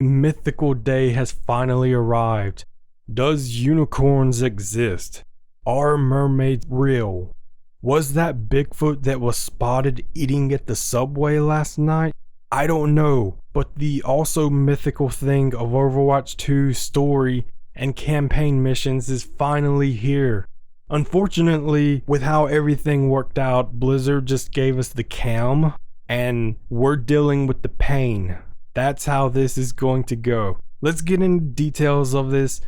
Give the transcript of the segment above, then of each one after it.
Mythical day has finally arrived. Does unicorns exist? Are mermaids real? Was that Bigfoot that was spotted eating at the subway last night? I don't know, but the also mythical thing of Overwatch 2's story and campaign missions is finally here. Unfortunately, with how everything worked out, Blizzard just gave us the cam, and we're dealing with the pain. That's how this is going to go. Let's get into details of this.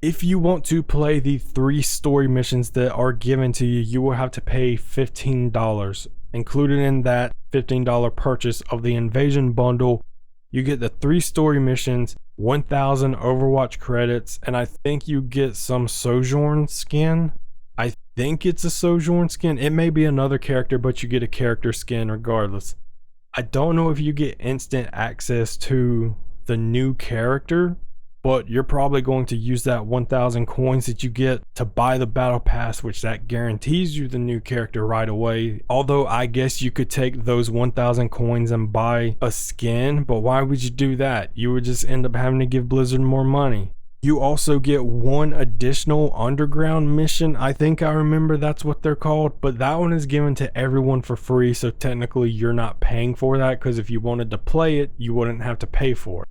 If you want to play the 3 story missions that are given to you, you will have to pay $15. Included in that $15 purchase of the Invasion bundle, you get the 3 story missions, 1,000 Overwatch credits, and I think you get some Sojourn skin. I think it's a Sojourn skin. It may be another character, but you get a character skin regardless. I don't know if you get instant access to the new character, but you're probably going to use that 1,000 coins that you get to buy the battle pass, which that guarantees you the new character right away. Although I guess you could take those 1,000 coins and buy a skin, but why would you do that? You would just end up having to give Blizzard more money. You also get 1 additional underground mission. I think I remember that's what they're called, but that one is given to everyone for free, so technically you're not paying for that, because if you wanted to play it, you wouldn't have to pay for it.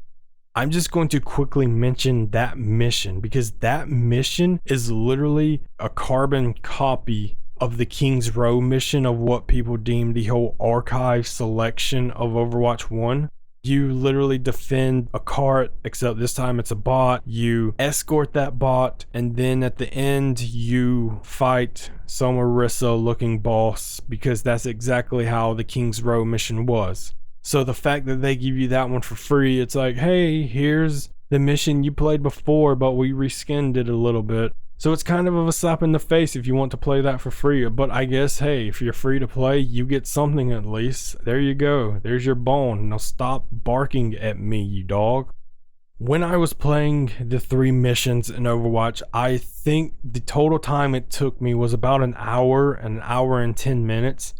I'm just going to quickly mention that mission, because that mission is literally a carbon copy of the King's Row mission of what people deem the whole archive selection of Overwatch 1. You literally defend a cart, except this time it's a bot. You escort that bot, and then at the end you fight some Orisa looking boss, because that's exactly how the King's Row mission was. So the fact that they give you that one for free, it's like, hey, here's the mission you played before, but we reskinned it a little bit. So it's kind of a slap in the face if you want to play that for free. But I guess, hey, if you're free to play, you get something at least. There you go. There's your bone. Now stop barking at me, you dog. When I was playing the 3 missions in Overwatch, I think the total time it took me was about an hour and 10 minutes.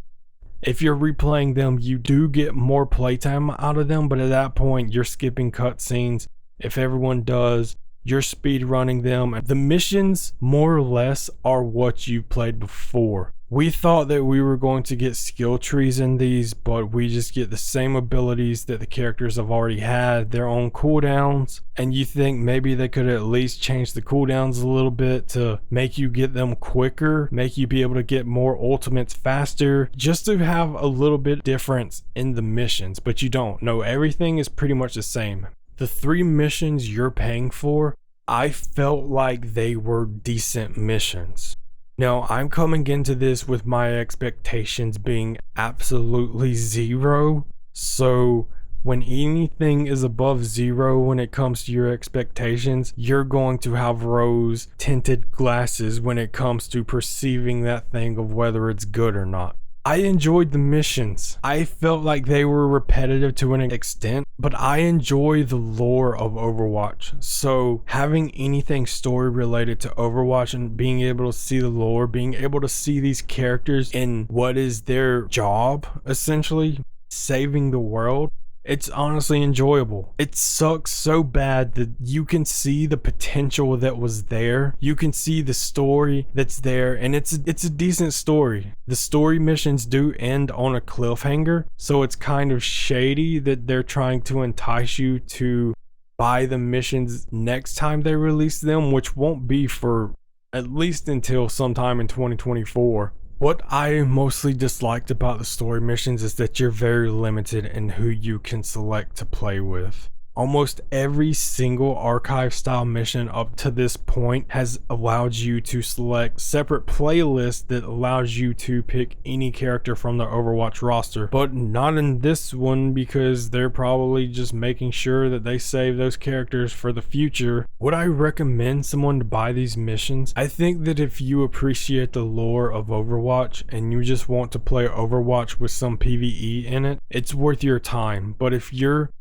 If you're replaying them, you do get more playtime out of them, but at that point, you're skipping cutscenes. If everyone does, you're speed running them. The missions, more or less, are what you've played before. We thought that we were going to get skill trees in these, but we just get the same abilities that the characters have already had, their own cooldowns, and you think maybe they could at least change the cooldowns a little bit to make you get them quicker, make you be able to get more ultimates faster, just to have a little bit difference in the missions, but you don't. No, everything is pretty much the same. The 3 missions you're paying for, I felt like they were decent missions. Now, I'm coming into this with my expectations being absolutely 0, so when anything is above 0 when it comes to your expectations, you're going to have rose tinted glasses when it comes to perceiving that thing of whether it's good or not. I enjoyed the missions. I felt like they were repetitive to an extent, but I enjoy the lore of Overwatch. So having anything story related to Overwatch and being able to see the lore, being able to see these characters in what is their job, essentially, saving the world, it's honestly enjoyable. It sucks so bad that you can see the potential that was there. You can see the story that's there, and it's a decent story. The story missions do end on a cliffhanger, so it's kind of shady that they're trying to entice you to buy the missions next time they release them, which won't be for at least until sometime in 2024. What I mostly disliked about the story missions is that you're very limited in who you can select to play with. Almost every single archive style mission up to this point has allowed you to select separate playlists that allows you to pick any character from the Overwatch roster, but not in this one, because they're probably just making sure that they save those characters for the future. Would I recommend someone to buy these missions? I think that if you appreciate the lore of Overwatch and you just want to play Overwatch with some PvE in it, it's worth your time. But if you're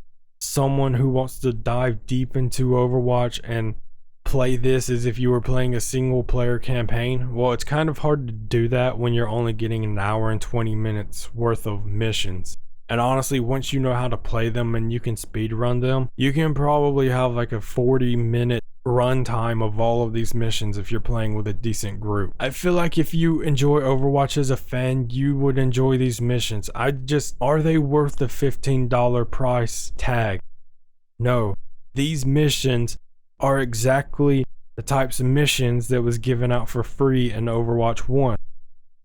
someone who wants to dive deep into Overwatch and play this as if you were playing a single player campaign, well, it's kind of hard to do that when you're only getting an hour and 20 minutes worth of missions. And honestly, once you know how to play them and you can speed run them, you can probably have like a 40-minute run time of all of these missions if you're playing with a decent group. I feel like if you enjoy Overwatch as a fan, you would enjoy these missions. Are they worth the $15 price tag? No. These missions are exactly the types of missions that was given out for free in Overwatch 1.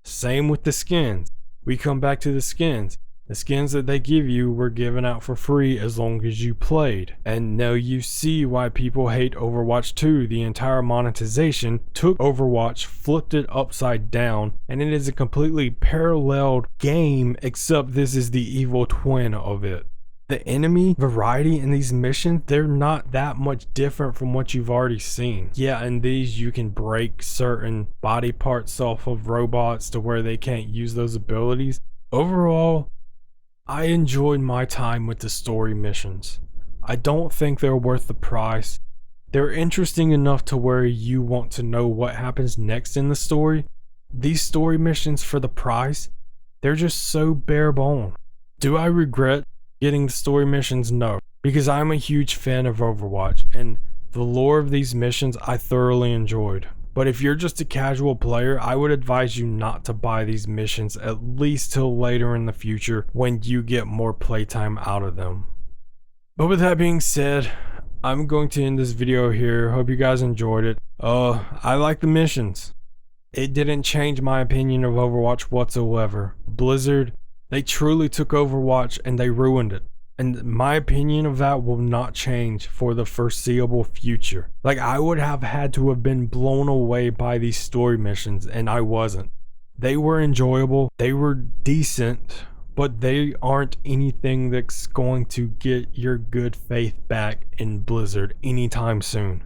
Same with the skins. We come back to the skins. The skins that they give you were given out for free as long as you played. And now you see why people hate Overwatch 2. The entire monetization took Overwatch, flipped it upside down, and it is a completely paralleled game, except this is the evil twin of it. The enemy variety in these missions, they're not that much different from what you've already seen. Yeah, in these you can break certain body parts off of robots to where they can't use those abilities. Overall, I enjoyed my time with the story missions. I don't think they're worth the price. They're interesting enough to where you want to know what happens next in the story. These story missions for the price, they're just so bare bone. Do I regret getting the story missions? No, because I'm a huge fan of Overwatch and the lore of these missions I thoroughly enjoyed. But if you're just a casual player, I would advise you not to buy these missions at least till later in the future when you get more playtime out of them. But with that being said, I'm going to end this video here. Hope you guys enjoyed it. I like the missions. It didn't change my opinion of Overwatch whatsoever. Blizzard, they truly took Overwatch and they ruined it. And my opinion of that will not change for the foreseeable future. Like, I would have had to have been blown away by these story missions, and I wasn't. They were enjoyable, they were decent, but they aren't anything that's going to get your good faith back in Blizzard anytime soon.